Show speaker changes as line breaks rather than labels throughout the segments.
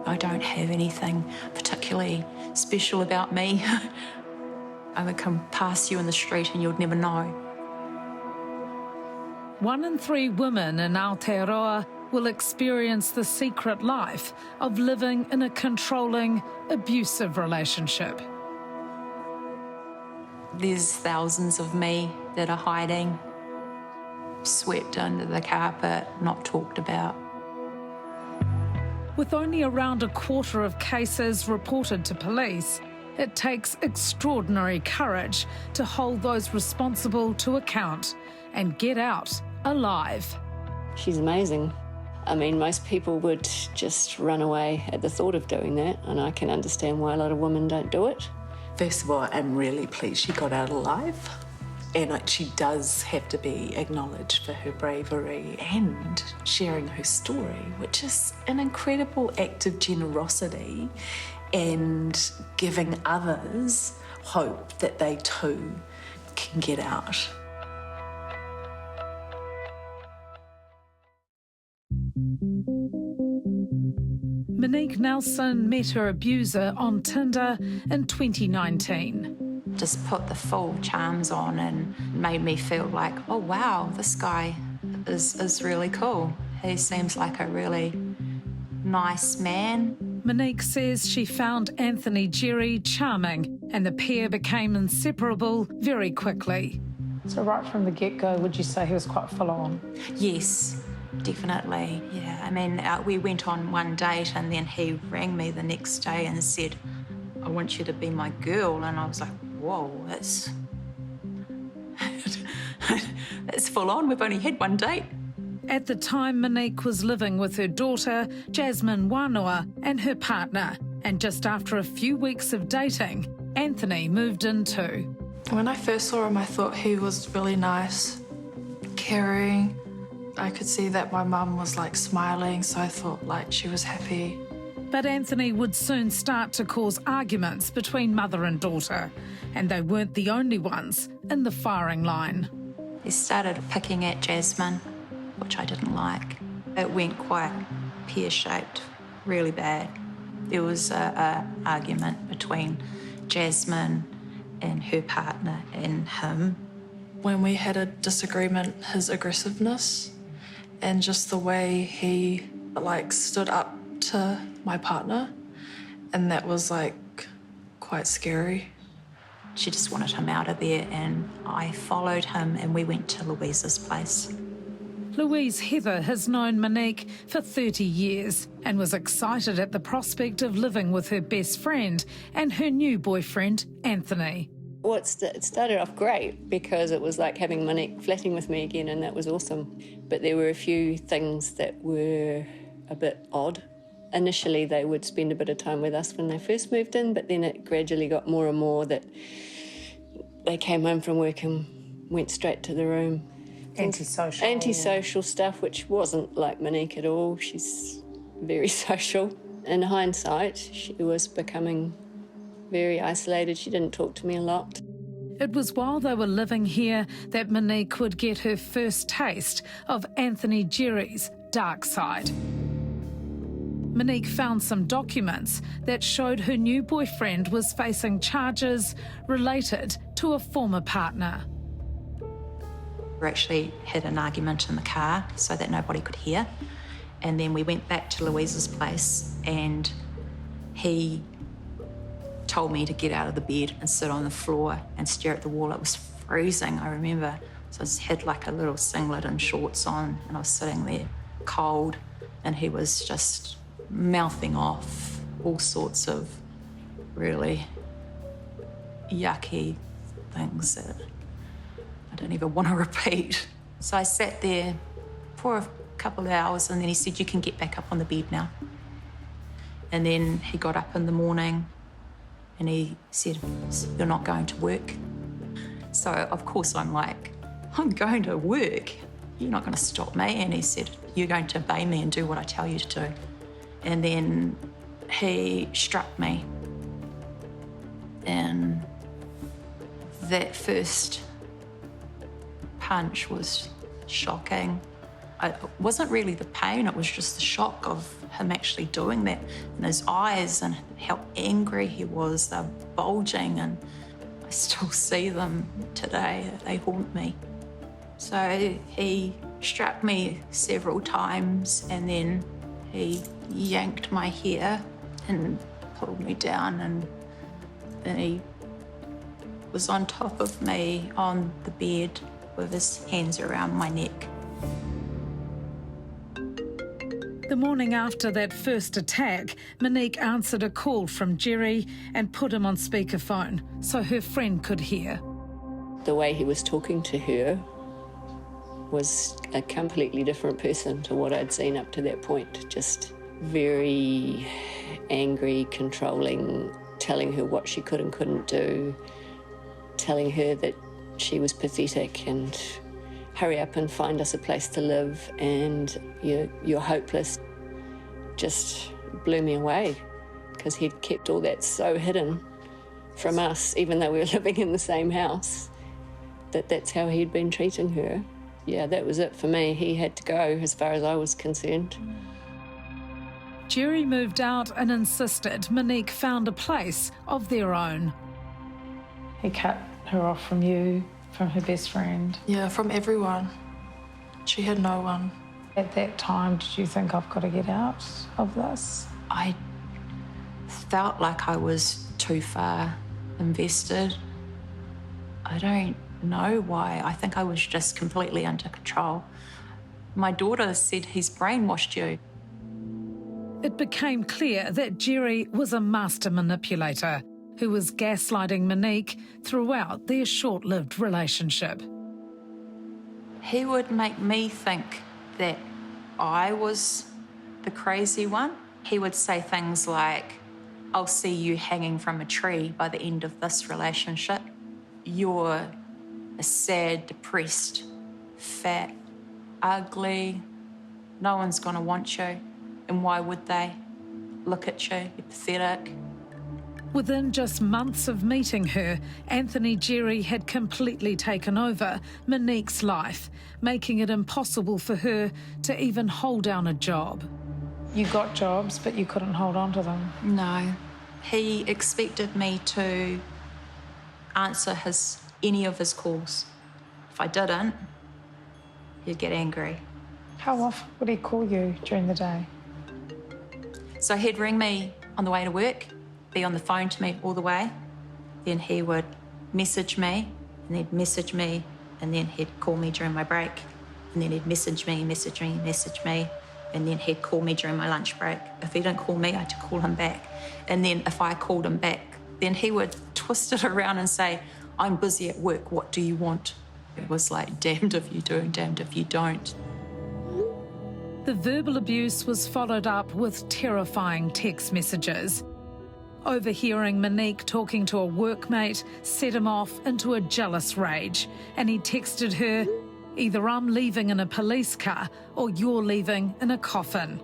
I don't have anything particularly special about me. I would come past you in the street and you'd never know.
1 in 3 women in Aotearoa will experience the secret life of living in a controlling, abusive relationship.
There's thousands of me that are hiding, swept under the carpet, not talked about.
With only around a quarter of cases reported to police, it takes extraordinary courage to hold those responsible to account and get out alive.
She's amazing. I mean, most people would just run away at the thought of doing that, and I can understand why a lot of women don't do it.
First of all, I'm really pleased she got out alive. And she does have to be acknowledged for her bravery and sharing her story, which is an incredible act of generosity and giving others hope that they too can get out.
Monique Nelson met her abuser on Tinder in 2019.
Just put the full charms on and made me feel like, oh wow, this guy is really cool. He seems like a really nice man.
Monique says she found Anthony Jerry charming and the pair became inseparable very quickly.
So right from the get-go, would you say he was quite full on?
Yes, definitely, yeah. I mean, we went on one date and then he rang me the next day and said, I want you to be my girl. And I was like, whoa, that's full on. We've only had one date.
At the time, Monique was living with her daughter, Jasmine Wanoa, and her partner. And just after a few weeks of dating, Anthony moved in too.
When I first saw him, I thought he was really nice, caring. I could see that my mum was like smiling, so I thought like she was happy.
But Anthony would soon start to cause arguments between mother and daughter, and they weren't the only ones in the firing line.
He started picking at Jasmine, which I didn't like. It went quite pear-shaped, really bad. There was an argument between Jasmine and her partner and him.
When we had a disagreement, his aggressiveness and just the way he like stood up to my partner, and that was like quite scary.
She just wanted him out of there and I followed him and we went to Louise's place.
Louise Heather has known Monique for 30 years and was excited at the prospect of living with her best friend and her new boyfriend, Anthony.
Well, it started off great because it was like having Monique flatting with me again, and that was awesome. But there were a few things that were a bit odd. Initially, they would spend a bit of time with us when they first moved in, but then it gradually got more and more that they came home from work and went straight to the room.
Antisocial.
Antisocial stuff, which wasn't like Monique at all. She's very social. In hindsight, she was becoming very isolated. She didn't talk to me a lot.
It was while they were living here that Monique would get her first taste of Anthony Jerry's dark side. Monique found some documents that showed her new boyfriend was facing charges related to a former partner.
We actually had an argument in the car so that nobody could hear. And then we went back to Louise's place and he told me to get out of the bed and sit on the floor and stare at the wall. It was freezing, I remember. So I just had like a little singlet and shorts on and I was sitting there cold and he was just mouthing off all sorts of really yucky things that I don't even want to repeat. So I sat there for a couple of hours and then he said, you can get back up on the bed now. And then he got up in the morning and he said, you're not going to work. So of course I'm like, I'm going to work. You're not going to stop me. And he said, you're going to obey me and do what I tell you to do. And then he struck me. And that first punch was shocking. It wasn't really the pain, it was just the shock of him actually doing that. And his eyes and how angry he was, they're bulging, and I still see them today. They haunt me. So he strapped me several times, and then he yanked my hair and pulled me down, and then he was on top of me on the bed with his hands around my neck.
The morning after that first attack, Monique answered a call from Jerry and put him on speakerphone so her friend could hear.
The way he was talking to her was a completely different person to what I'd seen up to that point. Just very angry, controlling, telling her what she could and couldn't do, telling her that she was pathetic and hurry up and find us a place to live and you're hopeless. Just blew me away because he'd kept all that so hidden from us, even though we were living in the same house, that's how he'd been treating her. Yeah, that was it for me. He had to go as far as I was concerned.
Jerry moved out and insisted Monique found a place of their own.
He cut her off from you, from her best friend.
Yeah, from everyone. She had no one.
At that time, did you think, I've got to get out of this?
I felt like I was too far invested. I don't know why. I think I was just completely under control. My daughter said he's brainwashed you.
It became clear that Jerry was a master manipulator who was gaslighting Monique throughout their short-lived relationship.
He would make me think that I was the crazy one. He would say things like, I'll see you hanging from a tree by the end of this relationship. You're a sad, depressed, fat, ugly. No one's gonna want you. And why would they? Look at you, you're pathetic.
Within just months of meeting her, Anthony Jerry had completely taken over Monique's life, making it impossible for her to even hold down a job.
You got jobs, but you couldn't hold on to them.
No. He expected me to answer any of his calls. If I didn't, he'd get angry.
How often would he call you during the day?
So he'd ring me on the way to work, be on the phone to me all the way. Then he would message me, and he'd message me, and then he'd call me during my break. And then he'd message me, and then he'd call me during my lunch break. If he didn't call me, I had to call him back. And then if I called him back, then he would twist it around and say, I'm busy at work, what do you want? It was like, damned if you do, damned if you don't.
The verbal abuse was followed up with terrifying text messages. Overhearing Monique talking to a workmate set him off into a jealous rage, and he texted her, either I'm leaving in a police car or you're leaving in a coffin.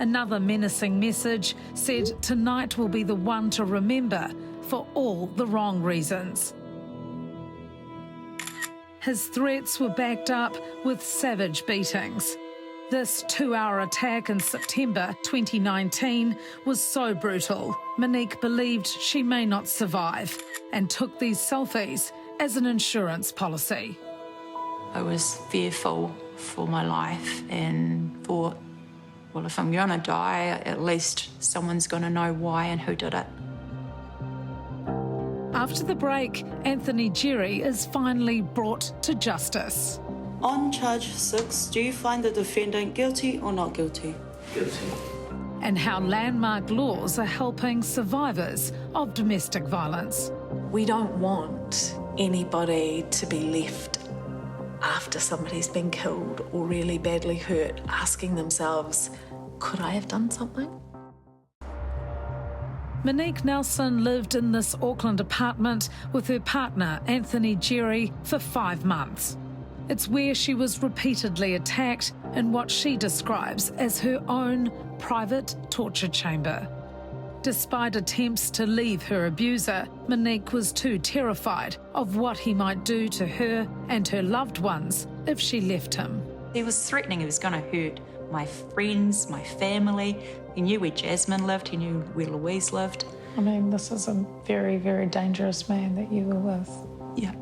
Another menacing message said tonight will be the one to remember for all the wrong reasons. His threats were backed up with savage beatings. This 2-hour attack in September 2019 was so brutal, Monique believed she may not survive and took these selfies as an insurance policy.
I was fearful for my life and thought, well, if I'm going to die, at least someone's going to know why and who did it.
After the break, Anthony Jerry is finally brought to justice.
On charge 6, do you find the defendant guilty or not guilty?
Guilty.
And how landmark laws are helping survivors of domestic violence.
We don't want anybody to be left after somebody's been killed or really badly hurt, asking themselves, could I have done something?
Monique Nelson lived in this Auckland apartment with her partner, Anthony Jerry, for 5 months. It's where she was repeatedly attacked in what she describes as her own private torture chamber. Despite attempts to leave her abuser, Monique was too terrified of what he might do to her and her loved ones if she left him.
He was threatening he was going to hurt my friends, my family. He knew where Jasmine lived, he knew where Louise lived.
I mean, this is a very, very dangerous man that you were with.
Yeah.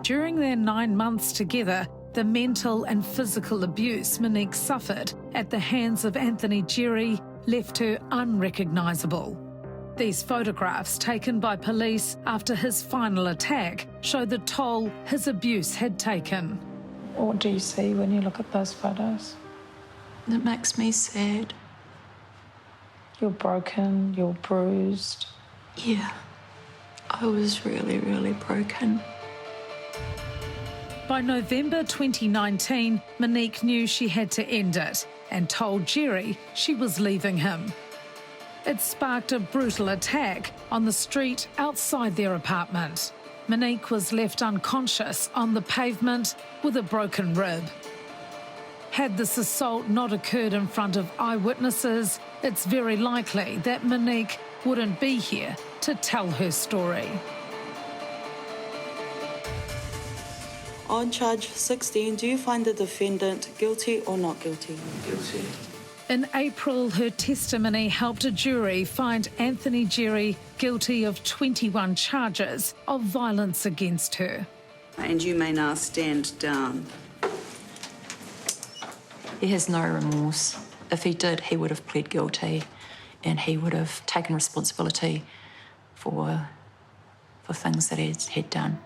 During their 9 months together, the mental and physical abuse Monique suffered at the hands of Anthony Jerry left her unrecognisable. These photographs taken by police after his final attack show the toll his abuse had taken.
What do you see when you look at those photos?
It makes me sad.
You're broken, you're bruised.
Yeah, I was really, really broken.
By November 2019, Monique knew she had to end it and told Jerry she was leaving him. It sparked a brutal attack on the street outside their apartment. Monique was left unconscious on the pavement with a broken rib. Had this assault not occurred in front of eyewitnesses, it's very likely that Monique wouldn't be here to tell her story.
On charge 16, do you find the defendant guilty or not guilty?
Guilty.
In April, her testimony helped a jury find Anthony Jerry guilty of 21 charges of violence against her.
And you may now stand down.
He has no remorse. If he did, he would have pled guilty and he would have taken responsibility for things that he had done.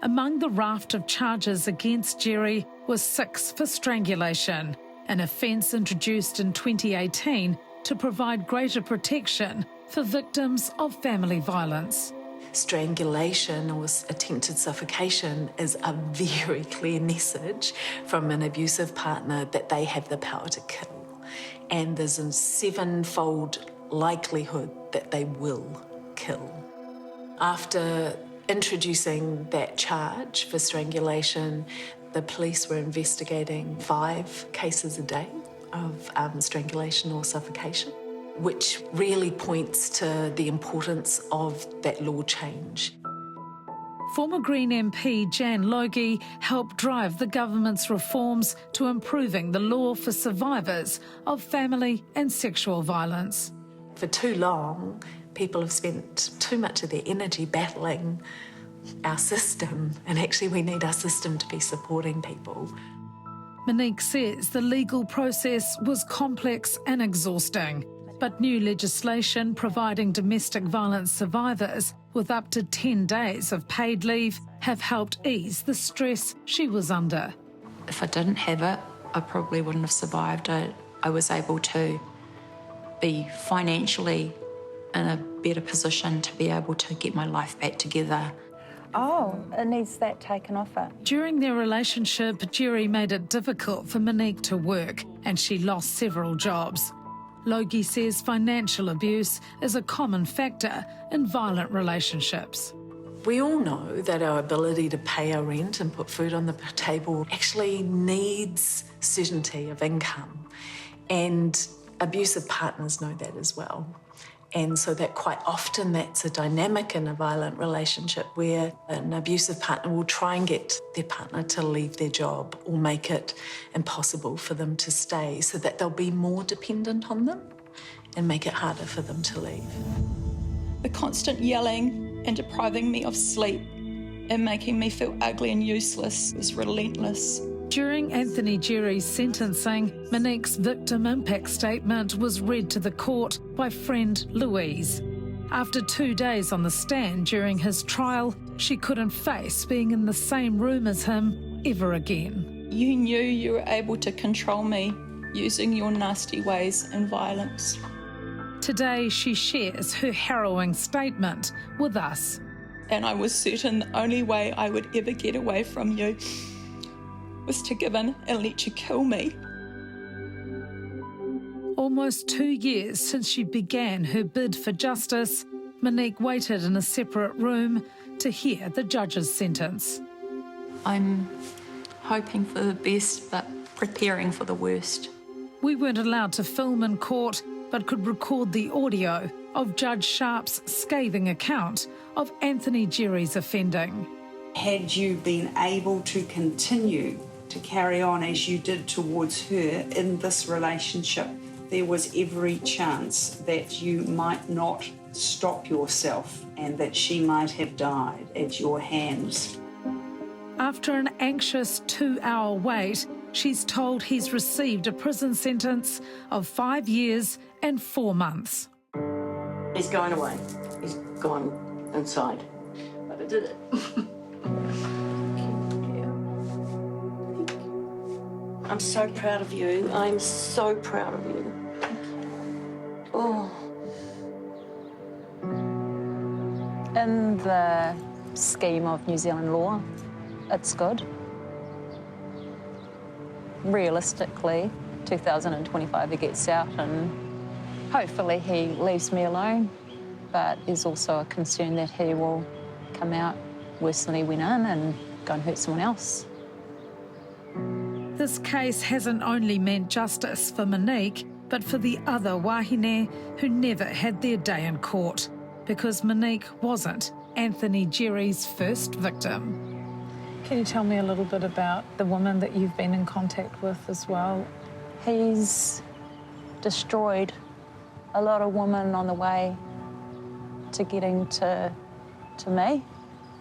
Among the raft of charges against Jerry was 6 for strangulation, an offence introduced in 2018 to provide greater protection for victims of family violence.
Strangulation or attempted suffocation is a very clear message from an abusive partner that they have the power to kill. And there's a 7-fold likelihood that they will kill. After introducing that charge for strangulation, the police were investigating 5 cases a day of strangulation or suffocation, which really points to the importance of that law change.
Former Green MP Jan Logie helped drive the government's reforms to improving the law for survivors of family and sexual violence.
For too long, people have spent too much of their energy battling our system, and actually we need our system to be supporting people.
Monique says the legal process was complex and exhausting, but new legislation providing domestic violence survivors with up to 10 days of paid leave have helped ease the stress she was under.
If I didn't have it, I probably wouldn't have survived. I was able to be financially in a better position to be able to get my life back together.
Oh, it needs that taken off it.
During their relationship, Jerry made it difficult for Monique to work and she lost several jobs. Logie says financial abuse is a common factor in violent relationships.
We all know that our ability to pay our rent and put food on the table actually needs certainty of income. And abusive partners know that as well. And so that quite often that's a dynamic in a violent relationship where an abusive partner will try and get their partner to leave their job or make it impossible for them to stay so that they'll be more dependent on them and make it harder for them to leave.
The constant yelling and depriving me of sleep and making me feel ugly and useless was relentless.
During Anthony Jerry's sentencing, Monique's victim impact statement was read to the court by friend Louise. After 2 days on the stand during his trial, she couldn't face being in the same room as him ever again.
You knew you were able to control me using your nasty ways and violence.
Today, she shares her harrowing statement with us.
And I was certain the only way I would ever get away from you was to give in and let you kill me.
Almost 2 years since she began her bid for justice, Monique waited in a separate room to hear the judge's sentence.
I'm hoping for the best, but preparing for the worst.
We weren't allowed to film in court, but could record the audio of Judge Sharp's scathing account of Anthony Jerry's offending.
Had you been able to continue
to carry on as you did towards her in this relationship, there was every chance that you might not stop yourself and that she might have died at your hands.
After an anxious 2-hour wait, she's told he's received a prison sentence of 5 years and 4 months.
He's going away. He's gone inside. But I did it. I'm so proud of you. I'm so proud of you. Oh.
In the scheme of New Zealand law, it's good. Realistically, 2025 he gets out and hopefully he leaves me alone, but there's also a concern that he will come out worse than he went in and go and hurt someone else.
This case hasn't only meant justice for Monique, but for the other wahine who never had their day in court, because Monique wasn't Anthony Jerry's first victim.
Can you tell me a little bit about the woman that you've been in contact with as well?
He's destroyed a lot of women on the way to getting to me.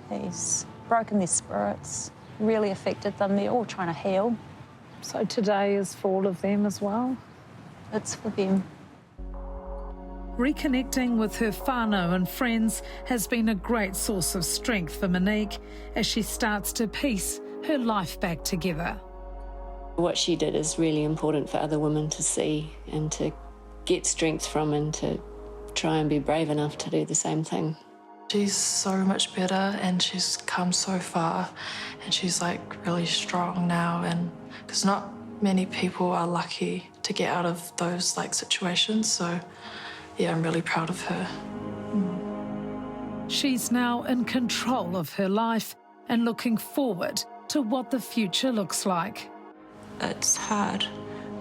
He's broken their spirits, really affected them. They're all trying to heal.
So today is for all of them as well?
It's for them.
Reconnecting with her whānau and friends has been a great source of strength for Monique as she starts to piece her life back together.
What she did is really important for other women to see and to get strength from and to try and be brave enough to do the same thing.
She's so much better and she's come so far and she's like really strong now, and because not many people are lucky to get out of those like situations, so yeah, I'm really proud of her.
She's now in control of her life and looking forward to what the future looks like.
It's hard,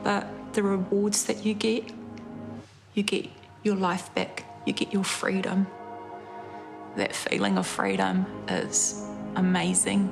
but the rewards that you get your life back, you get your freedom. That feeling of freedom is amazing.